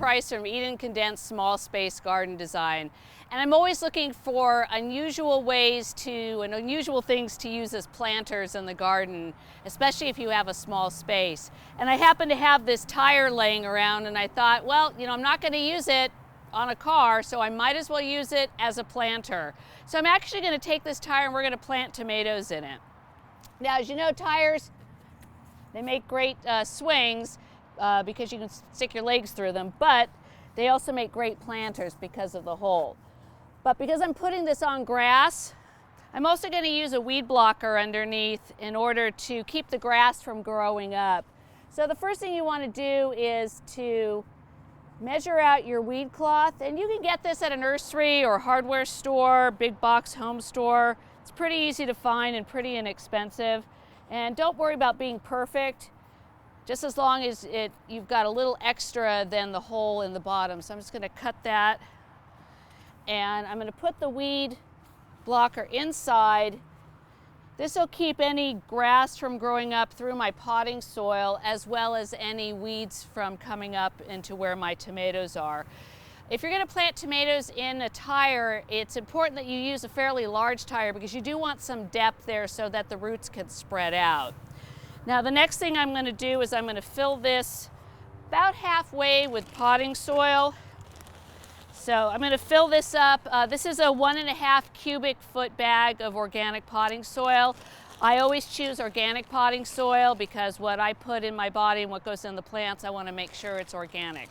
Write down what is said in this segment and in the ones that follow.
Price from Eden Condensed Small Space Garden Design. And I'm always looking for unusual ways and unusual things to use as planters in the garden, especially if you have a small space. And I happen to have this tire laying around, and I thought, well, I'm not going to use it on a car, so I might as well use it as a planter. So I'm actually going to take this tire and we're going to plant tomatoes in it. Now, as you know, tires, they make great swings because you can stick your legs through them, but they also make great planters because of the hole. But because I'm putting this on grass, I'm also going to use a weed blocker underneath in order to keep the grass from growing up. So the first thing you want to do is to measure out your weed cloth, and you can get this at a nursery or hardware store, big box home store. It's pretty easy to find and pretty inexpensive. And don't worry about being perfect, just as long as you've got a little extra than the hole in the bottom. So I'm just going to cut that, and I'm going to put the weed blocker inside. This will keep any grass from growing up through my potting soil, as well as any weeds from coming up into where my tomatoes are. If you're going to plant tomatoes in a tire, it's important that you use a fairly large tire because you do want some depth there so that the roots can spread out. Now, the next thing I'm going to do is I'm going to fill this about halfway with potting soil. So I'm going to fill this up. This is a 1.5 cubic foot bag of organic potting soil. I always choose organic potting soil because what I put in my body and what goes in the plants, I want to make sure it's organic.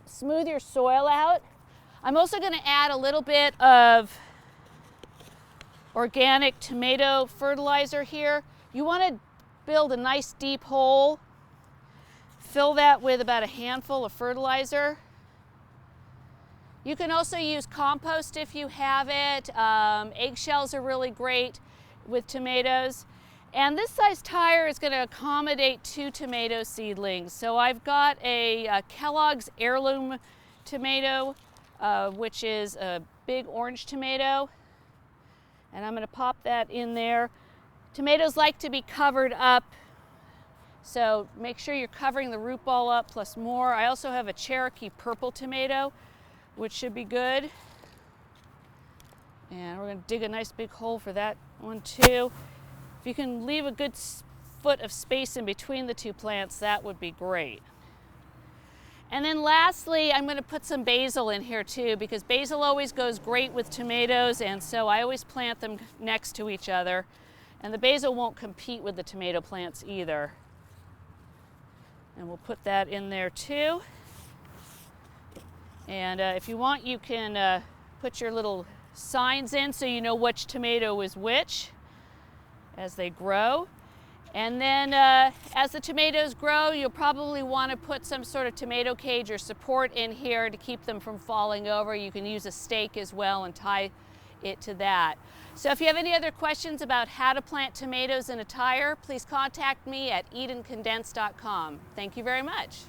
Smooth your soil out. I'm also going to add a little bit of organic tomato fertilizer here. You want to build a nice deep hole. Fill that with about a handful of fertilizer. You can also use compost if you have it. Eggshells are really great with tomatoes. And this size tire is going to accommodate 2 tomato seedlings. So I've got a Kellogg's heirloom tomato, which is a big orange tomato. And I'm going to pop that in there. Tomatoes like to be covered up, so make sure you're covering the root ball up plus more. I also have a Cherokee purple tomato, which should be good. And we're going to dig a nice big hole for that one too. If you can leave a good foot of space in between the 2 plants, that would be great. And then lastly, I'm going to put some basil in here too, because basil always goes great with tomatoes, and so I always plant them next to each other. And the basil won't compete with the tomato plants either. And we'll put that in there too. And if you want, you can put your little signs in so you know which tomato is which as they grow. And then as the tomatoes grow, you'll probably want to put some sort of tomato cage or support in here to keep them from falling over. You can use a stake as well and tie it to that. So if you have any other questions about how to plant tomatoes in a tire, please contact me at edencondensed.com. Thank you very much.